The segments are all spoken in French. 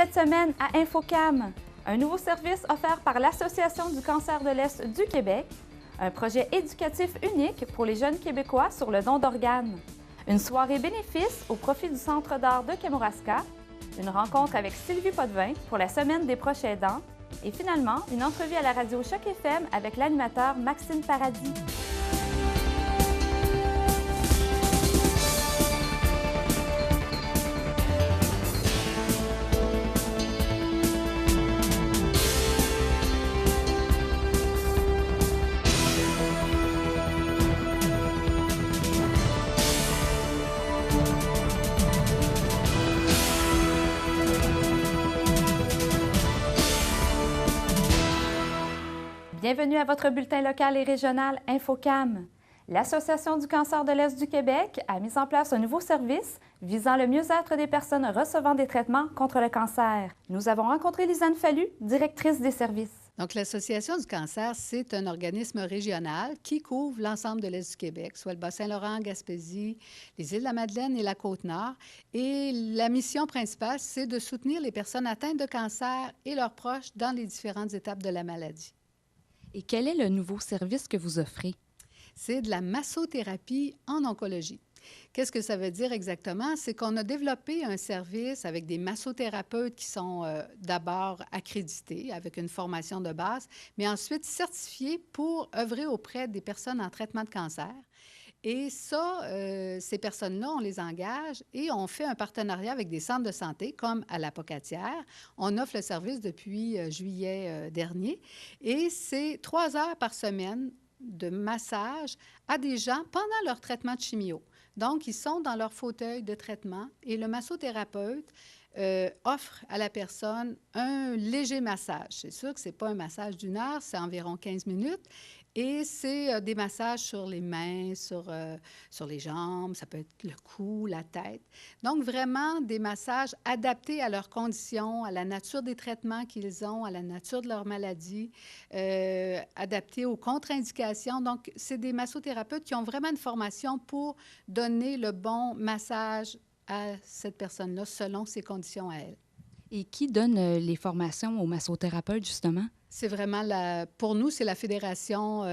Cette semaine à Infocam, un nouveau service offert par l'Association du cancer de l'Est du Québec, un projet éducatif unique pour les jeunes Québécois sur le don d'organes, une soirée bénéfice au profit du Centre d'art de Kamouraska, une rencontre avec Sylvie Potvin pour la Semaine des proches aidants et finalement une entrevue à la radio Choc FM avec l'animateur Maxime Paradis. Bienvenue à votre bulletin local et régional Infocam. L'Association du cancer de l'Est du Québec a mis en place un nouveau service visant le mieux-être des personnes recevant des traitements contre le cancer. Nous avons rencontré Lisanne Fallu, directrice des services. Donc, l'Association du cancer, c'est un organisme régional qui couvre l'ensemble de l'Est du Québec, soit le Bas-Saint-Laurent, Gaspésie, les Îles-de-la-Madeleine et la Côte-Nord. Et la mission principale, c'est de soutenir les personnes atteintes de cancer et leurs proches dans les différentes étapes de la maladie. Et quel est le nouveau service que vous offrez? C'est de la massothérapie en oncologie. Qu'est-ce que ça veut dire exactement? C'est qu'on a développé un service avec des massothérapeutes qui sont d'abord accrédités avec une formation de base, mais ensuite certifiés pour œuvrer auprès des personnes en traitement de cancer. Et ça, ces personnes-là, on les engage et on fait un partenariat avec des centres de santé comme à la Pocatière. On offre le service depuis juillet dernier et c'est 3 heures par semaine de massage à des gens pendant leur traitement de chimio. Donc, ils sont dans leur fauteuil de traitement et le massothérapeute offre à la personne un léger massage. C'est sûr que ce n'est pas un massage d'1 heure, c'est environ 15 minutes. Et c'est des massages sur les mains, sur les jambes, ça peut être le cou, la tête. Donc, vraiment des massages adaptés à leurs conditions, à la nature des traitements qu'ils ont, à la nature de leur maladie, adaptés aux contre-indications. Donc, c'est des massothérapeutes qui ont vraiment une formation pour donner le bon massage à cette personne-là selon ses conditions à elle. Et qui donne les formations aux massothérapeutes, justement? C'est vraiment, pour nous, c'est la Fédération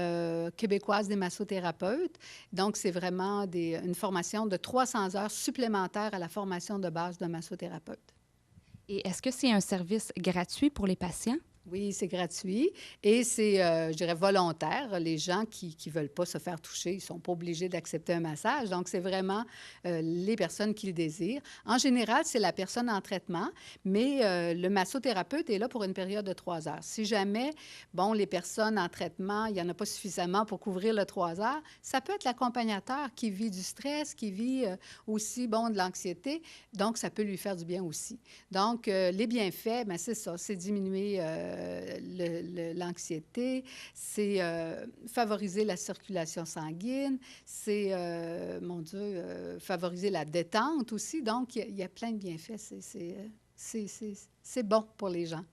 québécoise des massothérapeutes. Donc, c'est vraiment une formation de 300 heures supplémentaires à la formation de base d'un massothérapeute. Et est-ce que c'est un service gratuit pour les patients? Oui, c'est gratuit et c'est, je dirais, volontaire. Les gens qui ne veulent pas se faire toucher, ils ne sont pas obligés d'accepter un massage. Donc, c'est vraiment les personnes qui le désirent. En général, c'est la personne en traitement, mais le massothérapeute est là pour une période de 3 heures. Si jamais, bon, les personnes en traitement, il n'y en a pas suffisamment pour couvrir le 3 heures, ça peut être l'accompagnateur qui vit du stress, qui vit aussi, bon, de l'anxiété. Donc, ça peut lui faire du bien aussi. Donc, les bienfaits, bien, c'est ça, c'est diminuer l'anxiété, c'est favoriser la circulation sanguine, c'est, favoriser la détente aussi. Donc, il y a plein de bienfaits. C'est bon pour les gens.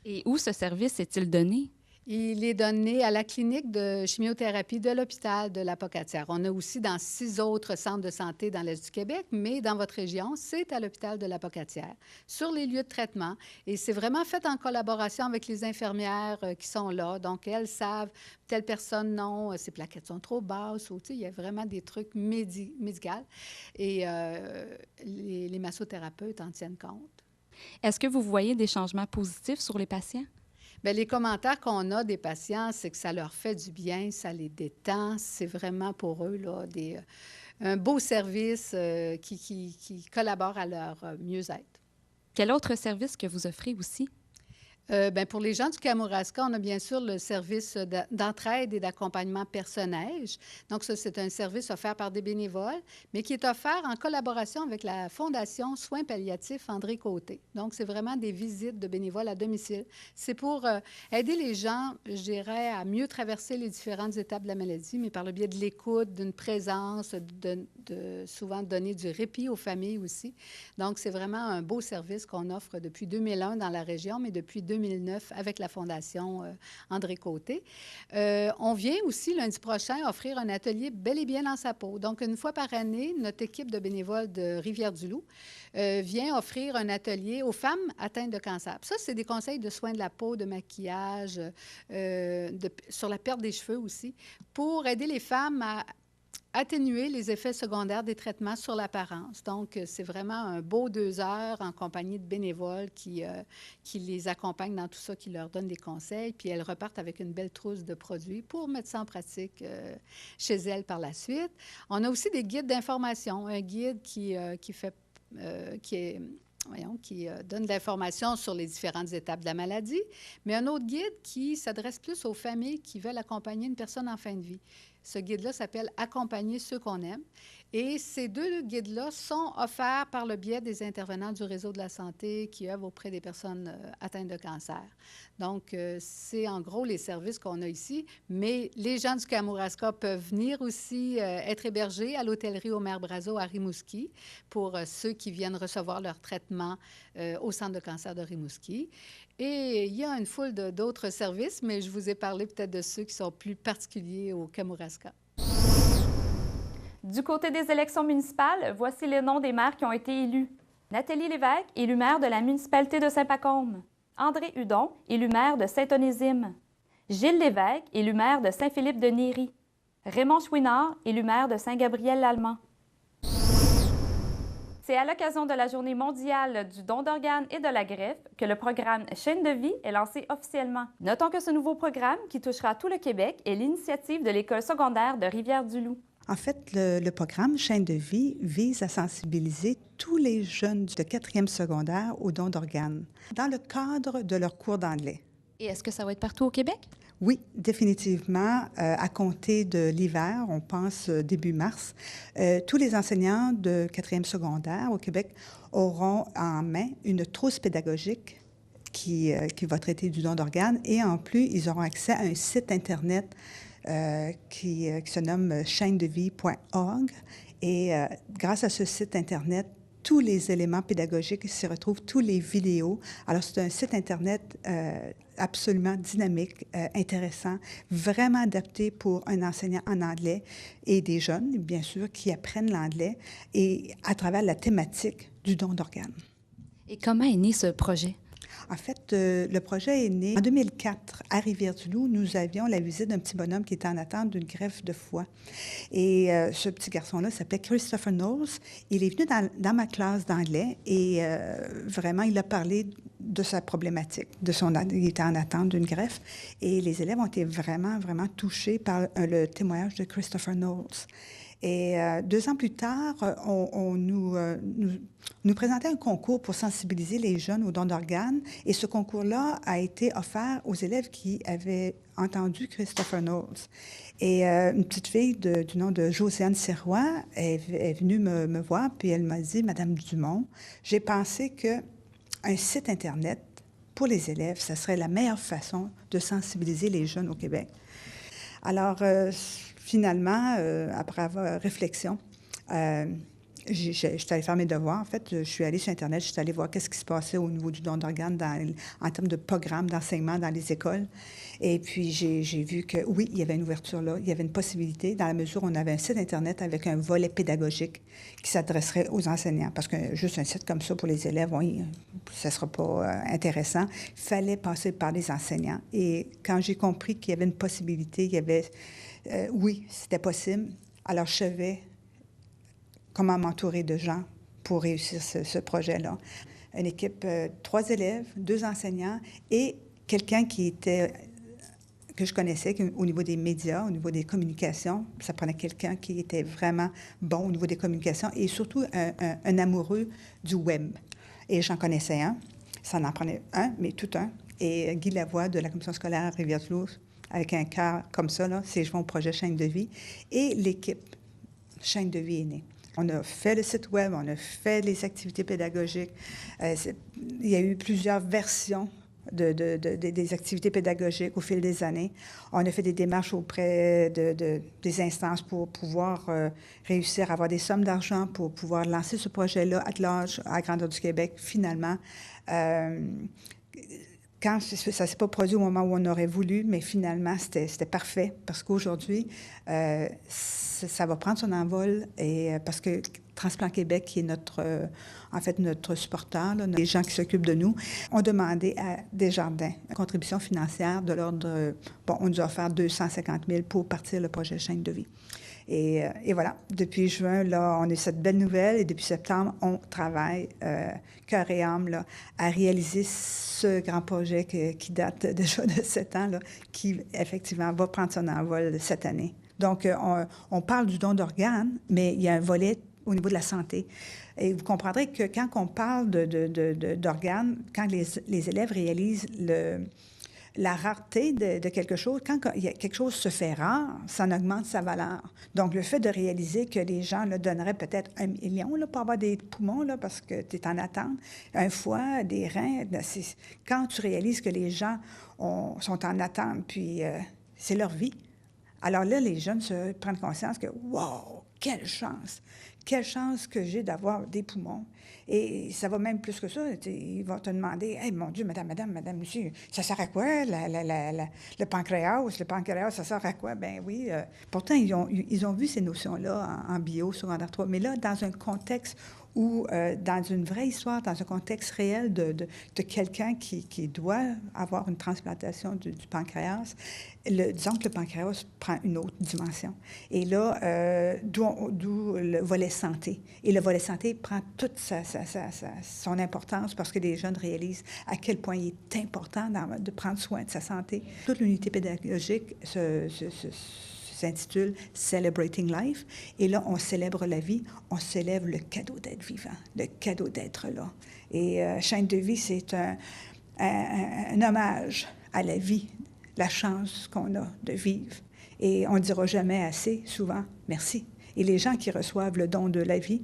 Et où ce service est-il donné? Il est donné à la clinique de chimiothérapie de l'hôpital de la Pocatière. On a aussi dans 6 autres centres de santé dans l'Est du Québec, mais dans votre région, c'est à l'hôpital de la Pocatière, sur les lieux de traitement. Et c'est vraiment fait en collaboration avec les infirmières qui sont là. Donc, elles savent, telle personne, non, ses plaquettes sont trop basses, ou, tu sais, il y a vraiment des trucs médicaux. Et les massothérapeutes en tiennent compte. Est-ce que vous voyez des changements positifs sur les patients? Bien, les commentaires qu'on a des patients, c'est que ça leur fait du bien, ça les détend. C'est vraiment pour eux là, un beau service qui collabore à leur mieux-être. Quel autre service que vous offrez aussi? Bien, pour les gens du Kamouraska, on a bien sûr le service d'entraide et d'accompagnement personnage. Donc, ça, c'est un service offert par des bénévoles, mais qui est offert en collaboration avec la Fondation Soins palliatifs André Côté. Donc, c'est vraiment des visites de bénévoles à domicile. C'est pour aider les gens, je dirais, à mieux traverser les différentes étapes de la maladie, mais par le biais de l'écoute, d'une présence, de souvent donner du répit aux familles aussi. Donc, c'est vraiment un beau service qu'on offre depuis 2001 dans la région, mais depuis 2010 2009 avec la Fondation André Côté. On vient aussi lundi prochain offrir un atelier Bel et bien dans sa peau. Donc, une fois par année, notre équipe de bénévoles de Rivière-du-Loup vient offrir un atelier aux femmes atteintes de cancer. Puis ça, c'est des conseils de soins de la peau, de maquillage, sur la perte des cheveux aussi, pour aider les femmes à atténuer les effets secondaires des traitements sur l'apparence. Donc, c'est vraiment un beau 2 heures en compagnie de bénévoles qui les accompagnent dans tout ça, qui leur donnent des conseils, puis elles repartent avec une belle trousse de produits pour mettre ça en pratique chez elles par la suite. On a aussi des guides d'information, un guide qui donne de l'information sur les différentes étapes de la maladie, mais un autre guide qui s'adresse plus aux familles qui veulent accompagner une personne en fin de vie. Ce guide-là s'appelle « Accompagner ceux qu'on aime ». Et ces 2 guides-là sont offerts par le biais des intervenants du réseau de la santé qui œuvrent auprès des personnes atteintes de cancer. Donc, c'est en gros les services qu'on a ici, mais les gens du Kamouraska peuvent venir aussi être hébergés à l'hôtellerie Omer Brazo à Rimouski pour ceux qui viennent recevoir leur traitement au Centre de cancer de Rimouski. Et il y a une foule d'autres services, mais je vous ai parlé peut-être de ceux qui sont plus particuliers au Kamouraska. Du côté des élections municipales, voici les noms des maires qui ont été élus. Nathalie Lévesque, élue maire de la municipalité de Saint-Pacôme. André Hudon, élu maire de Saint-Onésime. Gilles Lévesque, élu maire de Saint-Philippe-de-Néry. Raymond Chouinard, élu maire de Saint-Gabriel-l'Allemand. C'est à l'occasion de la Journée mondiale du don d'organes et de la greffe que le programme Chaîne de vie est lancé officiellement. Notons que ce nouveau programme, qui touchera tout le Québec, est l'initiative de l'École secondaire de Rivière-du-Loup. En fait, le programme Chaîne de vie vise à sensibiliser tous les jeunes de 4e secondaire au don d'organes dans le cadre de leur cours d'anglais. Et est-ce que ça va être partout au Québec? Oui, définitivement. À compter de l'hiver, on pense début mars, tous les enseignants de 4e secondaire au Québec auront en main une trousse pédagogique qui va traiter du don d'organes et en plus, ils auront accès à un site Internet qui se nomme chaînedevie.org. Et grâce à ce site Internet, tous les éléments pédagogiques s'y retrouvent, tous les vidéos. Alors, c'est un site Internet absolument dynamique, intéressant, vraiment adapté pour un enseignant en anglais et des jeunes, bien sûr, qui apprennent l'anglais et à travers la thématique du don d'organes. Et comment est né ce projet? En fait, le projet est né en 2004 à Rivière-du-Loup. Nous avions la visite d'un petit bonhomme qui était en attente d'une greffe de foie. Et ce petit garçon-là s'appelait Christopher Knowles. Il est venu dans ma classe d'anglais et vraiment, il a parlé de sa problématique. Il était en attente d'une greffe. Et les élèves ont été vraiment, vraiment touchés par le témoignage de Christopher Knowles. Et 2 ans plus tard, on nous présentait un concours pour sensibiliser les jeunes au don d'organes. Et ce concours-là a été offert aux élèves qui avaient entendu Christopher Knowles. Et une petite fille du nom de Josiane Sirois est venue me voir, puis elle m'a dit, « Madame Dumont, j'ai pensé qu'un site Internet pour les élèves, ça serait la meilleure façon de sensibiliser les jeunes au Québec. » Alors, finalement, après avoir réflexion, je suis allée faire mes devoirs. En fait, je suis allée sur Internet, je suis allée voir qu'est-ce qui se passait au niveau du don d'organes en termes de programme d'enseignement dans les écoles. Et puis, j'ai vu que, oui, il y avait une ouverture là, il y avait une possibilité, dans la mesure où on avait un site Internet avec un volet pédagogique qui s'adresserait aux enseignants. Parce que juste un site comme ça pour les élèves, oui, ça ne sera pas intéressant. Il fallait passer par les enseignants. Et quand j'ai compris qu'il y avait une possibilité, il y avait... oui, c'était possible. Alors, je savais comment m'entourer de gens pour réussir ce projet-là. Une équipe, 3 élèves, 2 enseignants et quelqu'un que je connaissais au niveau des médias, au niveau des communications. Ça prenait quelqu'un qui était vraiment bon au niveau des communications et surtout un amoureux du web. Et j'en connaissais un. Ça en prenait un, mais tout un. Et Guy Lavoie de la commission scolaire à Rivière-du-Loup, avec un cœur comme ça, là, c'est joint au projet Chaîne de vie. Et l'équipe Chaîne de vie est née. On a fait le site web, on a fait les activités pédagogiques. Il y a eu plusieurs versions des activités pédagogiques au fil des années. On a fait des démarches auprès des instances pour pouvoir réussir à avoir des sommes d'argent pour pouvoir lancer ce projet-là à la grandeur du Québec, finalement. quand ça ne s'est pas produit au moment où on aurait voulu, mais finalement, c'était parfait parce qu'aujourd'hui, ça va prendre son envol et parce que Transplant Québec, qui est en fait notre supporter, là, les gens qui s'occupent de nous, ont demandé à Desjardins une contribution financière de l'ordre, on nous a offert 250 000 pour partir le projet Chaîne de vie. Et voilà, depuis juin, là, on a cette belle nouvelle et depuis septembre, on travaille cœur et âme là, à réaliser ce grand projet qui date déjà de 7 ans, là, qui effectivement va prendre son envol cette année. Donc, on parle du don d'organes, mais il y a un volet au niveau de la santé. Et vous comprendrez que quand on parle d'organes, quand les élèves réalisent la rareté de quelque chose, quand quelque chose se fait rare, ça en augmente sa valeur. Donc, le fait de réaliser que les gens là, donneraient peut-être 1 million là, pour avoir des poumons, là, parce que tu es en attente, un foie, des reins, quand tu réalises que les gens sont en attente, puis c'est leur vie. Alors là, les jeunes se prennent conscience que, wow, quelle chance! Quelle chance que j'ai d'avoir des poumons. Et ça va même plus que ça. Ils vont te demander, « Hey, mon Dieu, madame, monsieur, ça sert à quoi, le pancréas? Le pancréas, ça sert à quoi? » Ben oui. Pourtant, ils ont vu ces notions-là en bio, secondaire 3. Mais là, dans un contexte ou dans une vraie histoire, dans un contexte réel de quelqu'un qui doit avoir une transplantation du pancréas, disons que le pancréas prend une autre dimension. Et là, d'où le volet santé. Et le volet santé prend toute son importance parce que les jeunes réalisent à quel point il est important de prendre soin de sa santé. Toute l'unité pédagogique s'intitule « Celebrating Life ». Et là, on célèbre la vie, on célèbre le cadeau d'être vivant, le cadeau d'être là. Et Chaîne de vie, c'est un hommage à la vie, la chance qu'on a de vivre. Et on ne dira jamais assez, souvent, merci. Et les gens qui reçoivent le don de la vie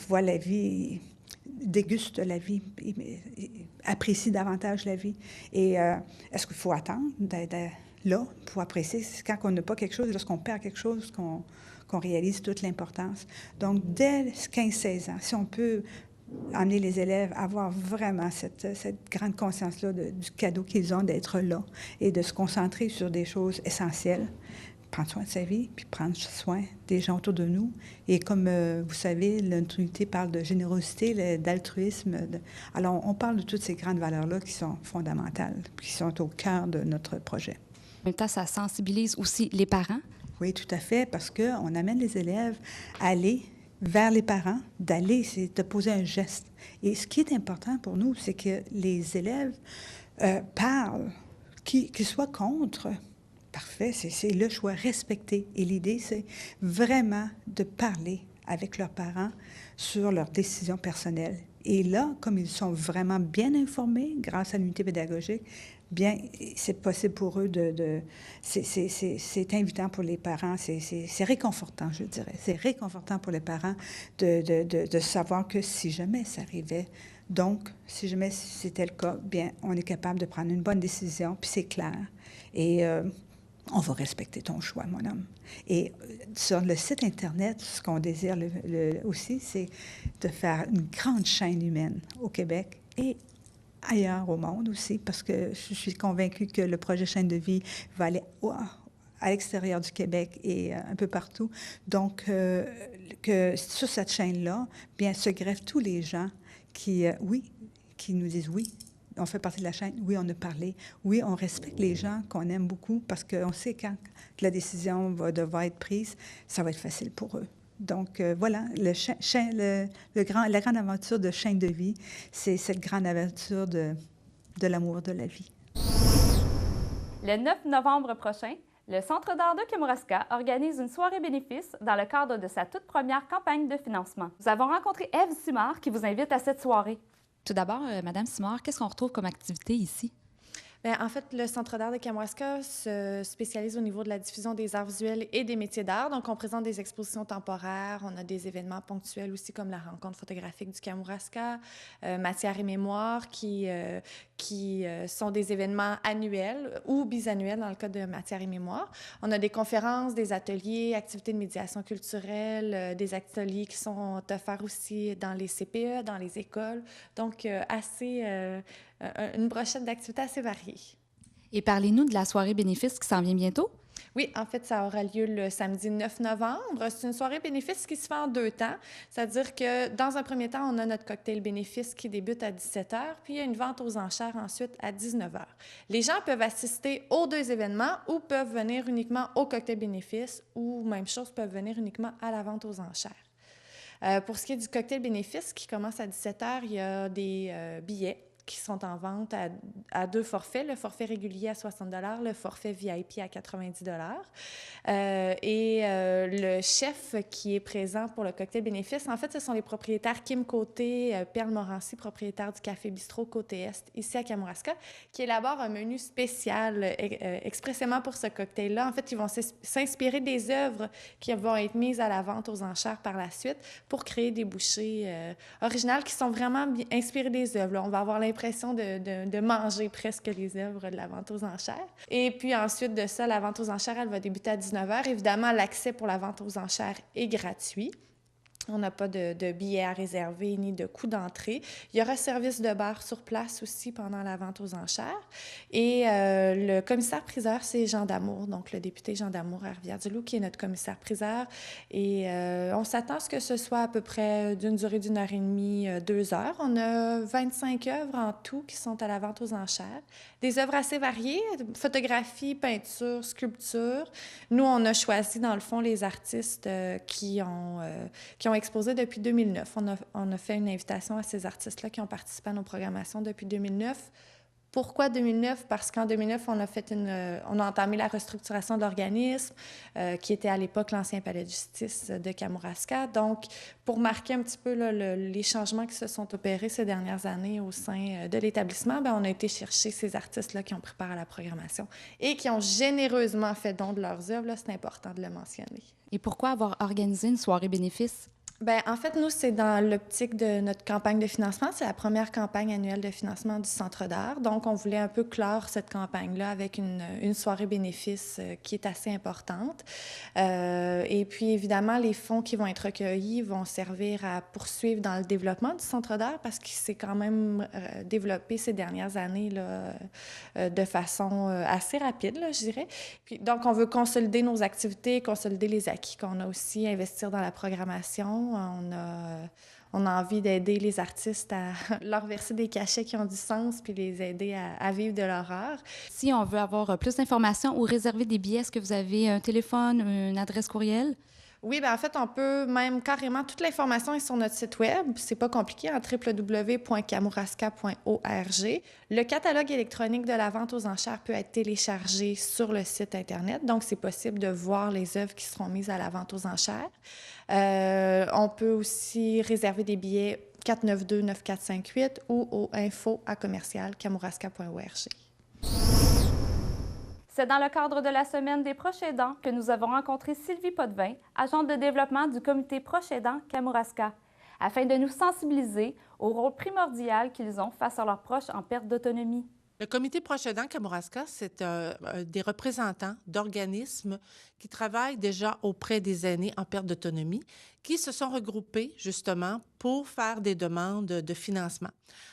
voient la vie, dégustent la vie, apprécient davantage la vie. Et est-ce qu'il faut attendre d'être là pour apprécier? C'est quand on n'a pas quelque chose, lorsqu'on perd quelque chose, qu'on réalise toute l'importance. Donc, dès 15-16 ans, si on peut amener les élèves à avoir vraiment cette grande conscience-là du cadeau qu'ils ont d'être là et de se concentrer sur des choses essentielles, prendre soin de sa vie, puis prendre soin des gens autour de nous. Et comme vous savez, notre unité parle de générosité, d'altruisme. Alors, on parle de toutes ces grandes valeurs-là qui sont fondamentales, qui sont au cœur de notre projet. En même temps, ça sensibilise aussi les parents. Oui, tout à fait, parce qu'on amène les élèves à aller vers les parents, c'est de poser un geste. Et ce qui est important pour nous, c'est que les élèves parlent, qu'ils soient contre. Parfait, c'est le choix, respecté. Et l'idée, c'est vraiment de parler avec leurs parents sur leurs décisions personnelles. Et là, comme ils sont vraiment bien informés grâce à l'unité pédagogique, bien, c'est possible pour eux c'est invitant pour les parents, c'est réconfortant, je dirais. C'est réconfortant pour les parents de savoir que si jamais ça arrivait, donc, si jamais c'était le cas, bien, on est capable de prendre une bonne décision, puis c'est clair. Et on va respecter ton choix, mon homme. Et sur le site Internet, ce qu'on désire aussi, c'est de faire une grande chaîne humaine au Québec et ailleurs au monde aussi, parce que je suis convaincue que le projet Chaîne de vie va aller à l'extérieur du Québec et un peu partout. Donc, que sur cette chaîne-là, bien, se greffent tous les gens qui nous disent oui. On fait partie de la chaîne. Oui, on a parlé. Oui, on respecte les gens qu'on aime beaucoup parce qu'on sait quand la décision va devoir être prise, ça va être facile pour eux. Donc, voilà, la grande aventure de Chaîne de vie, c'est cette grande aventure de l'amour de la vie. Le 9 novembre prochain, le Centre d'art de Kamouraska organise une soirée bénéfice dans le cadre de sa toute première campagne de financement. Nous avons rencontré Ève Simard qui vous invite à cette soirée. Tout d'abord, Madame Simard, qu'est-ce qu'on retrouve comme activité ici? Bien, en fait, le Centre d'art de Kamouraska se spécialise au niveau de la diffusion des arts visuels et des métiers d'art. Donc, on présente des expositions temporaires, on a des événements ponctuels aussi comme la rencontre photographique du Kamouraska, Matière et mémoire qui sont des événements annuels ou bisannuels dans le cas de Matière et mémoire. On a des conférences, des ateliers, activités de médiation culturelle, des ateliers qui sont offerts aussi dans les CPE, dans les écoles. Donc, assez une brochette d'activités assez variées. Et parlez-nous de la soirée bénéfice qui s'en vient bientôt. Oui, en fait, ça aura lieu le samedi 9 novembre. C'est une soirée bénéfice qui se fait en 2 temps. C'est-à-dire que dans un premier temps, on a notre cocktail bénéfice qui débute à 17 h, puis il y a une vente aux enchères ensuite à 19 h. Les gens peuvent assister aux 2 événements ou peuvent venir uniquement au cocktail bénéfice ou, même chose, peuvent venir uniquement à la vente aux enchères. Pour ce qui est du cocktail bénéfice qui commence à 17 h, il y a des billets qui sont en vente à 2 forfaits, le forfait régulier à 60 $, le forfait VIP à 90 $. Le chef qui est présent pour le cocktail bénéfice, en fait, ce sont les propriétaires Kim Côté, Perle Morancy, propriétaire du Café Bistrot Côté Est, ici à Kamouraska, qui élaborent un menu spécial expressément pour ce cocktail-là. En fait, ils vont s'inspirer des œuvres qui vont être mises à la vente aux enchères par la suite pour créer des bouchées originales qui sont vraiment inspirées des œuvres. Là, on va avoir l'impression de manger presque les œuvres de la vente aux enchères. Et puis ensuite de ça, la vente aux enchères, elle va débuter à 19 h. Évidemment, l'accès pour la vente aux enchères est gratuit. On n'a pas de billets à réserver ni de coût d'entrée. Il y aura service de bar sur place aussi pendant la vente aux enchères. Et le commissaire-priseur, c'est Jean Damour, donc le député Jean Damour à Rivière-du-Loup, qui est notre commissaire-priseur. Et on s'attend à ce que ce soit à peu près d'une durée d'1 h 30, 2 heures. On a 25 œuvres en tout qui sont à la vente aux enchères. Des œuvres assez variées, photographie, peinture, sculpture. Nous, on a choisi, dans le fond, les artistes qui ont exposé depuis 2009. On a fait une invitation à ces artistes-là qui ont participé à nos programmations depuis 2009. Pourquoi 2009? Parce qu'en 2009, on a entamé la restructuration de l'organisme, qui était à l'époque l'ancien palais de justice de Kamouraska. Donc, pour marquer un petit peu là, les changements qui se sont opérés ces dernières années au sein de l'établissement, on a été chercher ces artistes-là qui ont pris part à la programmation et qui ont généreusement fait don de leurs œuvres. C'est important de le mentionner. Et pourquoi avoir organisé une soirée bénéfice? En fait, nous, c'est dans l'optique de notre campagne de financement. C'est la première campagne annuelle de financement du Centre d'art. Donc, on voulait un peu clore cette campagne-là avec une soirée bénéfice qui est assez importante. Et puis, évidemment, les fonds qui vont être recueillis vont servir à poursuivre dans le développement du Centre d'art parce qu'il s'est quand même développé ces dernières années là, de façon assez rapide, là, je dirais. Puis, donc, on veut consolider nos activités, consolider les acquis qu'on a aussi, investir dans la programmation. On a envie d'aider les artistes à leur verser des cachets qui ont du sens puis les aider à vivre de leur art. Si on veut avoir plus d'informations ou réserver des billets, est-ce que vous avez un téléphone, une adresse courriel? Oui, en fait, on peut même carrément, toute l'information est sur notre site web. C'est pas compliqué, en www.kamouraska.org. Le catalogue électronique de la vente aux enchères peut être téléchargé sur le site Internet. Donc, c'est possible de voir les œuvres qui seront mises à la vente aux enchères. On peut aussi réserver des billets 492-9458 ou au info@commercial-kamouraska.org. C'est dans le cadre de la Semaine des proches aidants que nous avons rencontré Sylvie Potvin, agente de développement du comité proches aidants Kamouraska, afin de nous sensibiliser au rôle primordial qu'ils ont face à leurs proches en perte d'autonomie. Le comité proches aidants Kamouraska, c'est des représentants d'organismes qui travaillent déjà auprès des aînés en perte d'autonomie, qui se sont regroupés justement pour faire des demandes de financement.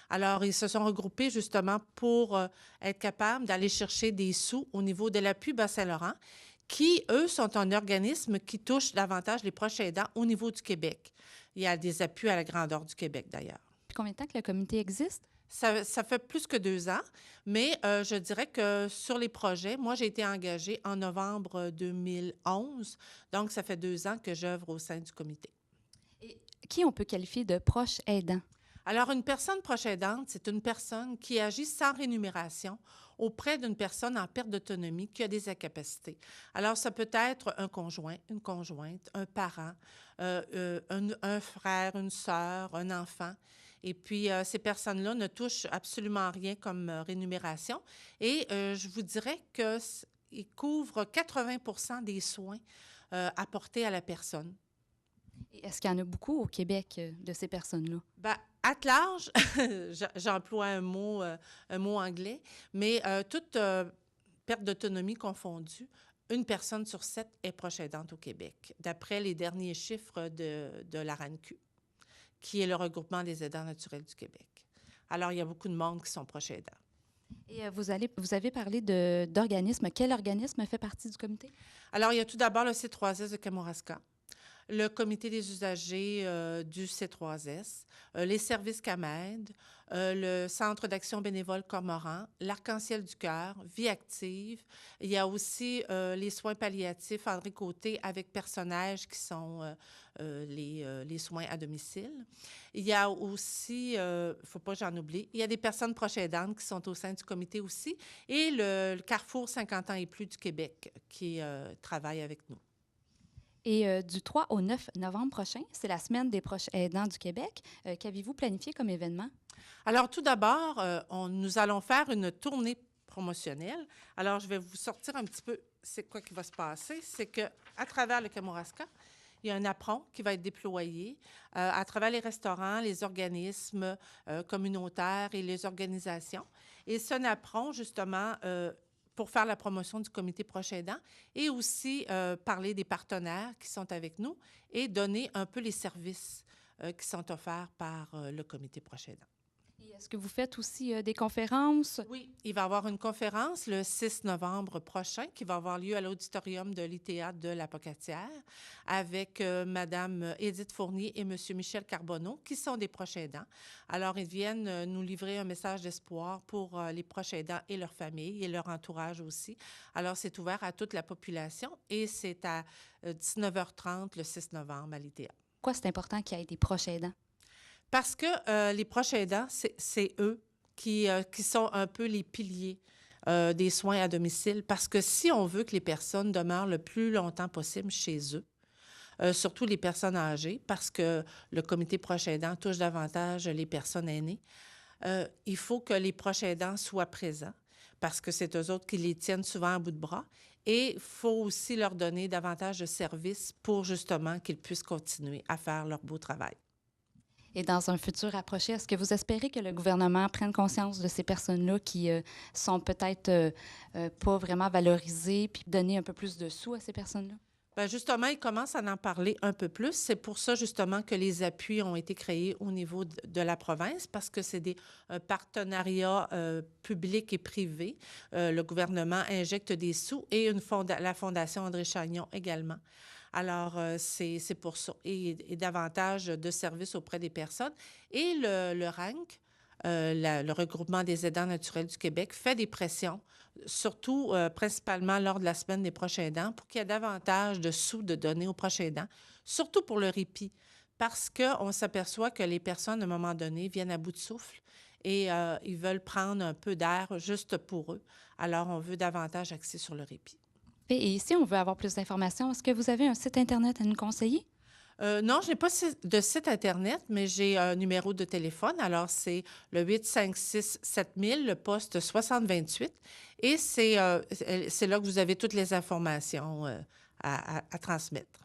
Alors, ils se sont regroupés justement pour être capables d'aller chercher des sous au niveau de l'appui Bas-Saint-Laurent, qui, eux, sont un organisme qui touche davantage les proches aidants au niveau du Québec. Il y a des appuis à la grandeur du Québec, d'ailleurs. Depuis combien de temps que le comité existe? Ça fait plus que 2 ans, mais je dirais que sur les projets, moi, j'ai été engagée en novembre 2011, donc ça fait 2 ans que j'œuvre au sein du comité. Et qui on peut qualifier de proche aidant? Alors, une personne proche aidante, c'est une personne qui agit sans rémunération auprès d'une personne en perte d'autonomie qui a des incapacités. Alors, ça peut être un conjoint, une conjointe, un parent, un frère, une sœur, un enfant. Et puis, ces personnes-là ne touchent absolument rien comme rémunération. Et je vous dirais qu'ils couvrent 80 % des soins apportés à la personne. Et est-ce qu'il y en a beaucoup au Québec de ces personnes-là? À large, j'emploie un mot anglais, mais toute perte d'autonomie confondue, une personne sur 7 est proche aidante au Québec, d'après les derniers chiffres de la RANQ, qui est le regroupement des aidants naturels du Québec. Alors, il y a beaucoup de monde qui sont proches aidants. Et vous avez parlé d'organismes. Quel organisme fait partie du comité? Alors, il y a tout d'abord le C3S de Kamouraska, le comité des usagers du C3S, les services CAMED, le Centre d'action bénévole Cormoran, l'Arc-en-Ciel du cœur, Vie active. Il y a aussi les soins palliatifs André Côté avec Personnage qui sont les soins à domicile. Il y a aussi, il ne faut pas que j'en oublie, il y a des personnes proches aidantes qui sont au sein du comité aussi et le Carrefour 50 ans et plus du Québec qui travaille avec nous. Et du 3 au 9 novembre prochain, c'est la semaine des proches aidants du Québec. Qu'avez-vous planifié comme événement? Alors, tout d'abord, nous allons faire une tournée promotionnelle. Alors, je vais vous sortir un petit peu c'est quoi qui va se passer. C'est qu'à travers le Kamouraska, il y a un apron qui va être déployé à travers les restaurants, les organismes communautaires et les organisations. Et ce apron, justement, pour faire la promotion du comité proche aidant et aussi parler des partenaires qui sont avec nous et donner un peu les services qui sont offerts par le comité proche aidant. Et est-ce que vous faites aussi des conférences? Oui, il va y avoir une conférence le 6 novembre prochain qui va avoir lieu à l'auditorium de l'ITA de la Pocatière avec Mme Édith Fournier et M. Michel Carbonneau, qui sont des proches aidants. Alors, ils viennent nous livrer un message d'espoir pour les proches aidants et leurs familles et leur entourage aussi. Alors, c'est ouvert à toute la population et c'est à 19h30 le 6 novembre à l'ITA. Pourquoi c'est important qu'il y ait des proches aidants? Parce que les proches aidants, c'est eux qui sont un peu les piliers des soins à domicile. Parce que si on veut que les personnes demeurent le plus longtemps possible chez eux, surtout les personnes âgées, parce que le comité proche aidant touche davantage les personnes aînées, il faut que les proches aidants soient présents parce que c'est eux autres qui les tiennent souvent à bout de bras. Et il faut aussi leur donner davantage de services pour justement qu'ils puissent continuer à faire leur beau travail. Et dans un futur approché, est-ce que vous espérez que le gouvernement prenne conscience de ces personnes-là qui sont peut-être pas vraiment valorisées, puis donner un peu plus de sous à ces personnes-là? Bien, justement, ils commencent à en parler un peu plus. C'est pour ça, justement, que les appuis ont été créés au niveau de la province, parce que c'est des partenariats publics et privés. Le gouvernement injecte des sous et la Fondation André Chagnon également. Alors, c'est pour ça. Et davantage de services auprès des personnes. Et le RANC, le regroupement des aidants naturels du Québec, fait des pressions, surtout principalement lors de la semaine des proches aidants, pour qu'il y ait davantage de sous de donner aux proches aidants, surtout pour le répit, parce qu'on s'aperçoit que les personnes, à un moment donné, viennent à bout de souffle et ils veulent prendre un peu d'air juste pour eux. Alors, on veut davantage axer sur le répit. Et si on veut avoir plus d'informations, est-ce que vous avez un site Internet à nous conseiller? Non, je n'ai pas de site Internet, mais j'ai un numéro de téléphone. Alors, c'est le 856-7000, le poste 6028. Et c'est là que vous avez toutes les informations à transmettre.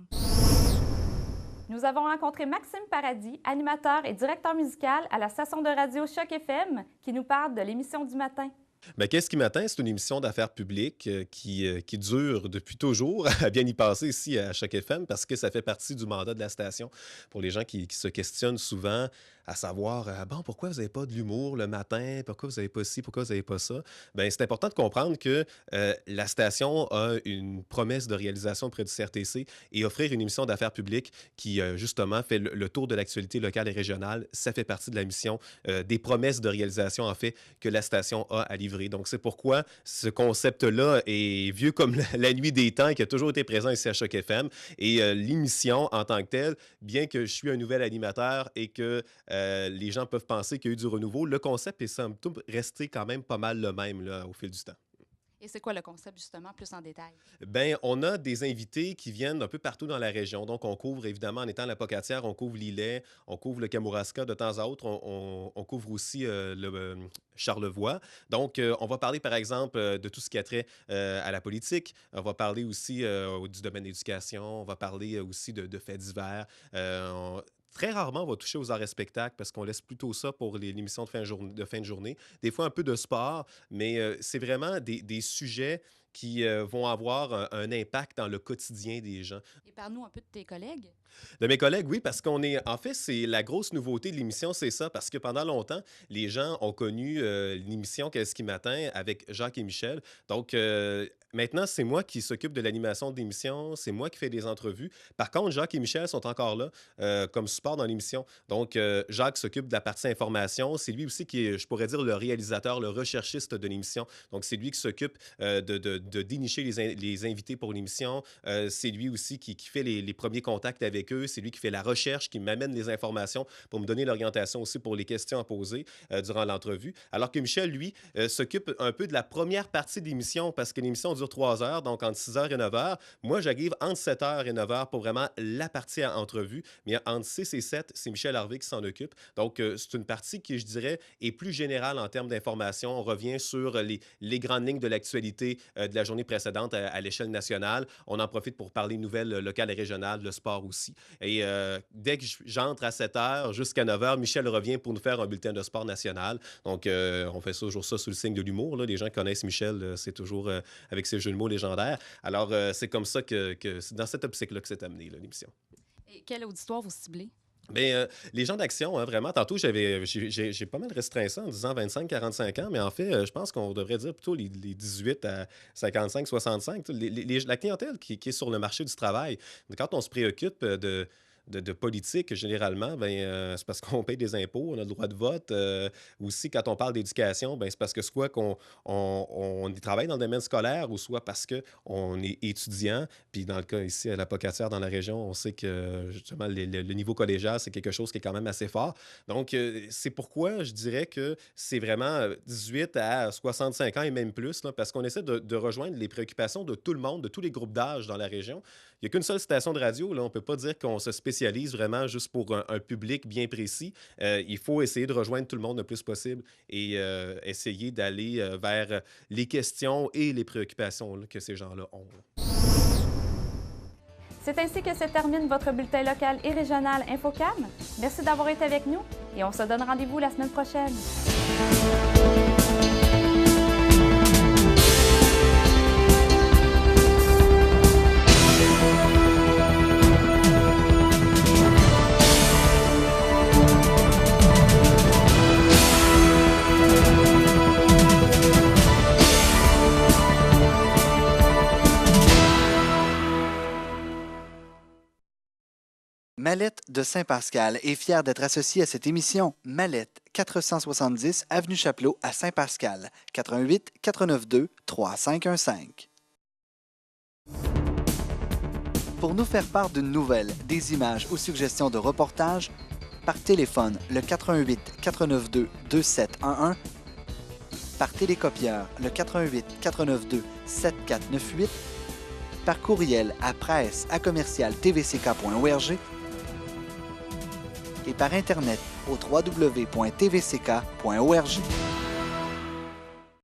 Nous avons rencontré Maxime Paradis, animateur et directeur musical à la station de radio Choc FM, qui nous parle de l'émission du matin. Bien, qu'est-ce qui m'attend? C'est une émission d'affaires publiques qui dure depuis toujours, à bien y passer ici à Choc FM, parce que ça fait partie du mandat de la station. Pour les gens qui se questionnent souvent à savoir, bon, pourquoi vous n'avez pas de l'humour le matin? Pourquoi vous n'avez pas ci? Pourquoi vous n'avez pas ça? Bien, c'est important de comprendre que la station a une promesse de réalisation auprès du CRTC et offrir une émission d'affaires publiques qui, justement, fait le tour de l'actualité locale et régionale. Ça fait partie de la mission des promesses de réalisation, en fait, que la station a à livrer. Donc, c'est pourquoi ce concept-là est vieux comme la nuit des temps, qui a toujours été présent ici à Choc FM. Et l'émission, en tant que telle, bien que je suis un nouvel animateur et que les gens peuvent penser qu'il y a eu du renouveau, le concept est somme toute resté quand même pas mal le même là, au fil du temps. Et c'est quoi le concept, justement, plus en détail? Bien, on a des invités qui viennent un peu partout dans la région. Donc, on couvre, évidemment, en étant la Pocatière, on couvre l'Îlet, on couvre le Kamouraska de temps à autre, on couvre aussi le Charlevoix. Donc, on va parler, par exemple, de tout ce qui a trait à la politique. On va parler aussi du domaine de l'éducation. On va parler aussi de faits divers. Très rarement, on va toucher aux arts et spectacles parce qu'on laisse plutôt ça pour l'émission de fin de journée. Des fois, un peu de sport, mais c'est vraiment des sujets qui vont avoir un impact dans le quotidien des gens. Et parle-nous un peu de tes collègues. De mes collègues, oui, parce qu'on est. En fait, c'est la grosse nouveauté de l'émission, c'est ça, parce que pendant longtemps, les gens ont connu l'émission Qu'est-ce qui m'atteint avec Jacques et Michel. Donc, maintenant, c'est moi qui s'occupe de l'animation de l'émission, c'est moi qui fais des entrevues. Par contre, Jacques et Michel sont encore là comme support dans l'émission. Donc, Jacques s'occupe de la partie information. C'est lui aussi qui est, je pourrais dire, le réalisateur, le recherchiste de l'émission. Donc, c'est lui qui s'occupe de dénicher les invités pour l'émission. C'est lui aussi qui fait les premiers contacts avec eux. C'est lui qui fait la recherche, qui m'amène les informations pour me donner l'orientation aussi pour les questions à poser durant l'entrevue. Alors que Michel, lui, s'occupe un peu de la première partie de l'émission parce que l'émission dure 3 heures, donc entre 6 heures et 9 heures. Moi, j'arrive entre 7 heures et 9 heures pour vraiment la partie à entrevue. Mais entre 6 et 7, c'est Michel Harvey qui s'en occupe. Donc, c'est une partie qui, je dirais, est plus générale en termes d'information. On revient sur les grandes lignes de l'actualité de la journée précédente à l'échelle nationale. On en profite pour parler nouvelles locales et régionales, le sport aussi. Et dès que j'entre à 7 heures jusqu'à 9 heures, Michel revient pour nous faire un bulletin de sport national. Donc, on fait toujours ça sous le signe de l'humour. Là. Les gens connaissent Michel, c'est toujours avec ses jeux de mots légendaires. Alors, c'est comme ça que c'est dans cette optique-là que c'est amené, l'émission. Et quel auditoire vous ciblez? Bien, les gens d'action, hein, vraiment. Tantôt, j'ai pas mal restreint ça en disant 25-45 ans, mais en fait, je pense qu'on devrait dire plutôt les 18 à 55-65. La clientèle qui est sur le marché du travail. Quand on se préoccupe de politique, généralement, c'est parce qu'on paye des impôts, on a le droit de vote. Aussi, quand on parle d'éducation, c'est parce que soit on travaille dans le domaine scolaire ou soit parce qu'on est étudiant. Puis dans le cas ici, à la Pocatière, dans la région, on sait que justement, le niveau collégial, c'est quelque chose qui est quand même assez fort. Donc, c'est pourquoi je dirais que c'est vraiment 18 à 65 ans et même plus, là, parce qu'on essaie de rejoindre les préoccupations de tout le monde, de tous les groupes d'âge dans la région. Il n'y a qu'une seule station de radio. Là. On ne peut pas dire qu'on se spécialise vraiment juste pour un public bien précis. Il faut essayer de rejoindre tout le monde le plus possible et essayer d'aller vers les questions et les préoccupations là, que ces gens-là ont. C'est ainsi que se termine votre bulletin local et régional InfoCam. Merci d'avoir été avec nous et on se donne rendez-vous la semaine prochaine. Mallette de Saint-Pascal est fière d'être associée à cette émission. Mallette, 470 Avenue Chapelot à Saint-Pascal, 88 492 3515. Pour nous faire part d'une nouvelle, des images ou suggestions de reportages, par téléphone le 88 492 2711, par télécopieur le 88 492 7498, par courriel à presse@commercial-tvck.org et par Internet au www.tvck.org.